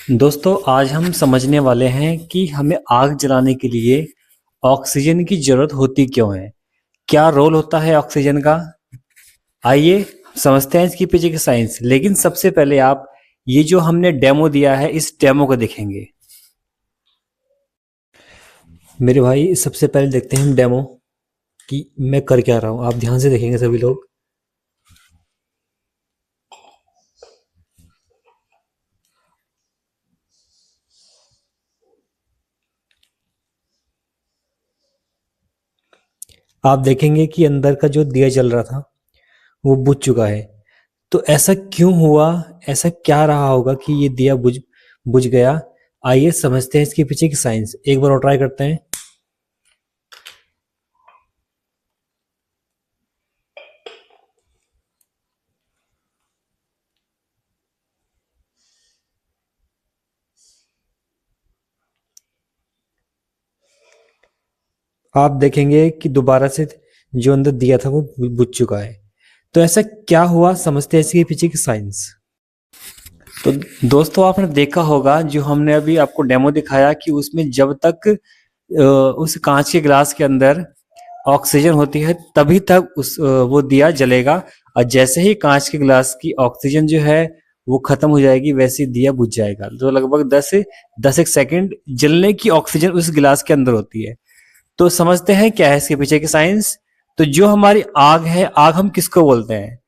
दोस्तों आज हम समझने वाले हैं कि हमें आग जलाने के लिए ऑक्सीजन की जरूरत होती क्यों है। क्या रोल होता है ऑक्सीजन का। आइए समझते हैं इसकी पीछे की साइंस। लेकिन सबसे पहले आप ये जो हमने डेमो दिया है इस डेमो को देखेंगे। मेरे भाई सबसे पहले देखते हैं हम डेमो कि मैं कर क्या रहा हूँ। आप ध्यान से देखेंगे सभी लोग। आप देखेंगे कि अंदर का जो दिया जल रहा था वो बुझ चुका है। तो ऐसा क्यों हुआ, ऐसा क्या रहा होगा कि ये दिया बुझ बुझ गया। आइए समझते हैं इसके पीछे की साइंस। एक बार और ट्राई करते हैं। आप देखेंगे कि दोबारा से जो अंदर दिया था वो बुझ चुका है। तो ऐसा क्या हुआ, समझते हैं इसके पीछे की साइंस। तो दोस्तों आपने देखा होगा जो हमने अभी आपको डेमो दिखाया कि उसमें जब तक उस कांच के ग्लास के अंदर ऑक्सीजन होती है तभी तक वो दिया जलेगा। और जैसे ही कांच के ग्लास की ऑक्सीजन जो है वो खत्म हो जाएगी वैसे ही दिया बुझ जाएगा। तो लगभग 10 एक सेकंड जलने की ऑक्सीजन उस गिलास के अंदर होती है। तो समझते हैं क्या है इसके पीछे की साइंस। तो जो हमारी आग है, आग हम किसको बोलते हैं।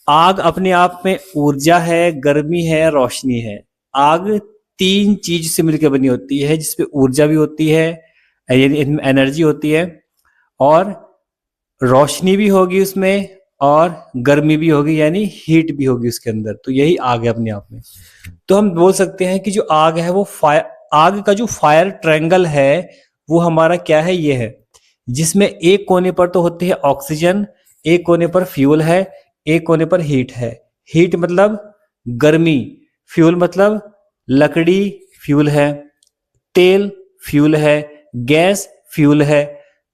आग अपने आप में ऊर्जा है, गर्मी है, रोशनी है। आग तीन चीज से मिलकर बनी होती है जिसपे ऊर्जा भी होती है, यानी एनर्जी होती है, और रोशनी भी होगी उसमें, और गर्मी भी होगी यानी हीट भी होगी उसके अंदर। तो यही आग है अपने आप में। तो हम बोल सकते हैं कि जो आग है वो फायर, आग का जो फायर ट्रायंगल है वो हमारा क्या है, ये है, जिसमें एक कोने पर तो होती है ऑक्सीजन, एक कोने पर फ्यूल है, एक कोने पर हीट है। हीट मतलब गर्मी, फ्यूल मतलब लकड़ी फ्यूल है, तेल फ्यूल है, गैस फ्यूल है,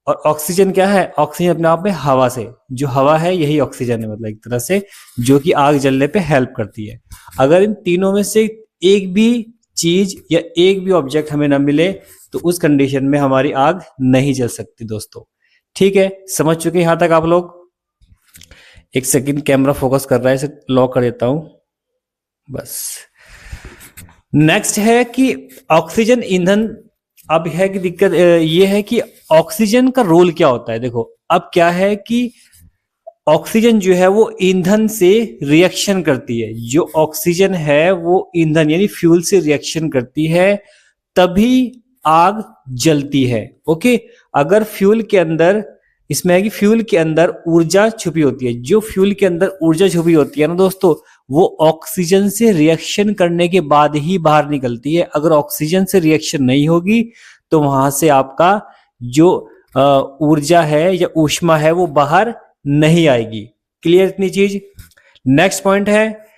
और ऑक्सीजन क्या है, ऑक्सीजन अपने आप में हवा से, जो हवा है यही ऑक्सीजन है, मतलब एक तरह से, जो कि आग जलने पे हेल्प करती है। अगर इन तीनों में से एक भी चीज या एक भी ऑब्जेक्ट हमें ना मिले तो उस कंडीशन में हमारी आग नहीं जल सकती दोस्तों। ठीक है, समझ चुके हैं यहां तक आप लोग। एक सेकंड, कैमरा फोकस कर रहा है, इसे लॉक कर देता हूं बस। नेक्स्ट है कि ऑक्सीजन ईंधन। अब है कि दिक्कत ये है कि ऑक्सीजन का रोल क्या होता है। देखो अब क्या है कि ऑक्सीजन जो है वो ईंधन से रिएक्शन करती है। जो ऑक्सीजन है वो ईंधन यानी फ्यूल से रिएक्शन करती है तभी आग जलती है। ओके, अगर फ्यूल के अंदर, इसमें है कि फ्यूल के अंदर ऊर्जा छुपी होती है। जो फ्यूल के अंदर ऊर्जा छुपी होती है ना दोस्तों, वो ऑक्सीजन से रिएक्शन करने के बाद ही बाहर निकलती है। अगर ऑक्सीजन से रिएक्शन नहीं होगी तो वहां से आपका जो ऊर्जा है या ऊष्मा है वो बाहर नहीं आएगी। क्लियर इतनी चीज। नेक्स्ट पॉइंट है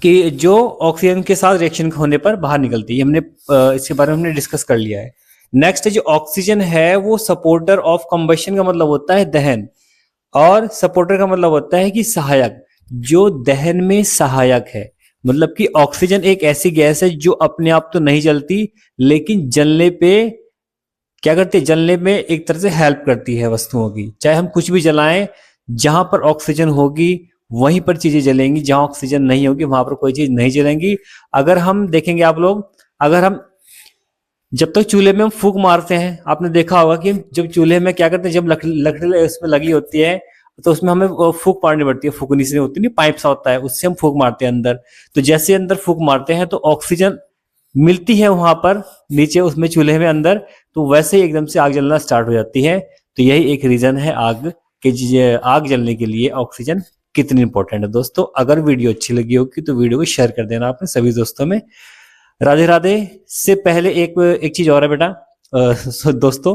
कि जो ऑक्सीजन के साथ रिएक्शन होने पर बाहर निकलती है, हमने इसके बारे में हमने डिस्कस कर लिया है। नेक्स्ट जो ऑक्सीजन है वो सपोर्टर ऑफ कंबशन का मतलब होता है दहन, और सपोर्टर का मतलब होता है कि सहायक, जो दहन में सहायक है। मतलब कि ऑक्सीजन एक ऐसी गैस है जो अपने आप तो नहीं जलती, लेकिन जलने पे क्या करती है, जलने में एक तरह से हेल्प करती है वस्तुओं की। चाहे हम कुछ भी जलाएं, जहां पर ऑक्सीजन होगी वहीं पर चीजें जलेंगी, जहां ऑक्सीजन नहीं होगी वहां पर कोई चीज नहीं जलेंगी। अगर हम देखेंगे आप लोग, अगर हम जब तक चूल्हे में हम फूंक मारते हैं, आपने देखा होगा कि जब चूल्हे में क्या करते हैं, जब लकड़ी उसमें लगी होती है तो उसमें हमें फूंक मारनी पड़ती है। फूकनी से होती नहीं, पाइप सा होता है, उससे हम फूंक मारते हैं अंदर। तो जैसे अंदर फूंक मारते हैं तो ऑक्सीजन मिलती है वहां पर नीचे उसमें चूल्हे में अंदर, तो वैसे ही एकदम से आग जलना स्टार्ट हो जाती है। तो यही एक रीजन है आग के, आग जलने के लिए ऑक्सीजन कितनी इंपॉर्टेंट है। दोस्तों अगर वीडियो अच्छी लगी होगी तो वीडियो को शेयर कर देना अपने सभी दोस्तों में। राधे राधे। से पहले एक एक चीज और है बेटा, दोस्तों,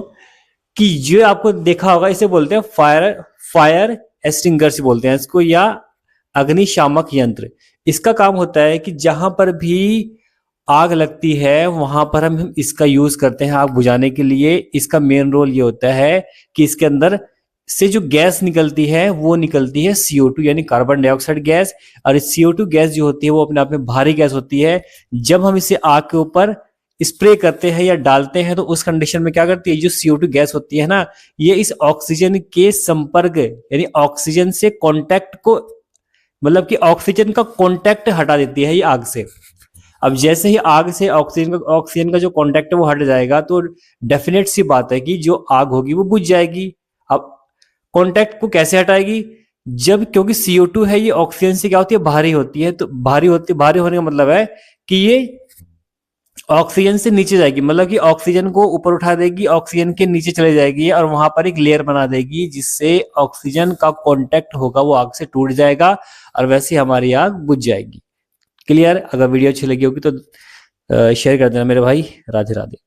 कि ये आपको देखा होगा, इसे बोलते हैं फायर फायर एक्सटिंग्विशर बोलते हैं इसको, या अग्निशामक यंत्र। इसका काम होता है कि जहां पर भी आग लगती है वहां पर हम इसका यूज करते हैं आग बुझाने के लिए। इसका मेन रोल ये होता है कि इसके अंदर से जो गैस निकलती है वो निकलती है CO2 यानी कार्बन डाइऑक्साइड गैस। और इस CO2 गैस जो होती है वो अपने आप में भारी गैस होती है। जब हम इसे आग के ऊपर स्प्रे करते हैं या डालते हैं तो उस कंडीशन में क्या करती है, जो CO2 गैस होती है ना, ये इस ऑक्सीजन के संपर्क यानी ऑक्सीजन से कांटेक्ट को, मतलब कि ऑक्सीजन का कांटेक्ट हटा देती है ये आग से। अब जैसे ही आग से ऑक्सीजन का जो कांटेक्ट है वो हट जाएगा तो डेफिनेट सी बात है कि जो आग होगी वो बुझ जाएगी। अब कांटेक्ट को कैसे हटाएगी, जब, क्योंकि CO2 है ये ऑक्सीजन से क्या होती है, भारी होती है। तो भारी होने का मतलब है कि ये ऑक्सीजन से नीचे जाएगी, मतलब कि ऑक्सीजन को ऊपर उठा देगी, ऑक्सीजन के नीचे चले जाएगी और वहां पर एक लेयर बना देगी जिससे ऑक्सीजन का कांटेक्ट होगा वो आग से टूट जाएगा और वैसे हमारी आग बुझ जाएगी। क्लियर? अगर वीडियो अच्छी लगी होगी तो शेयर कर देना मेरे भाई। राधे राधे।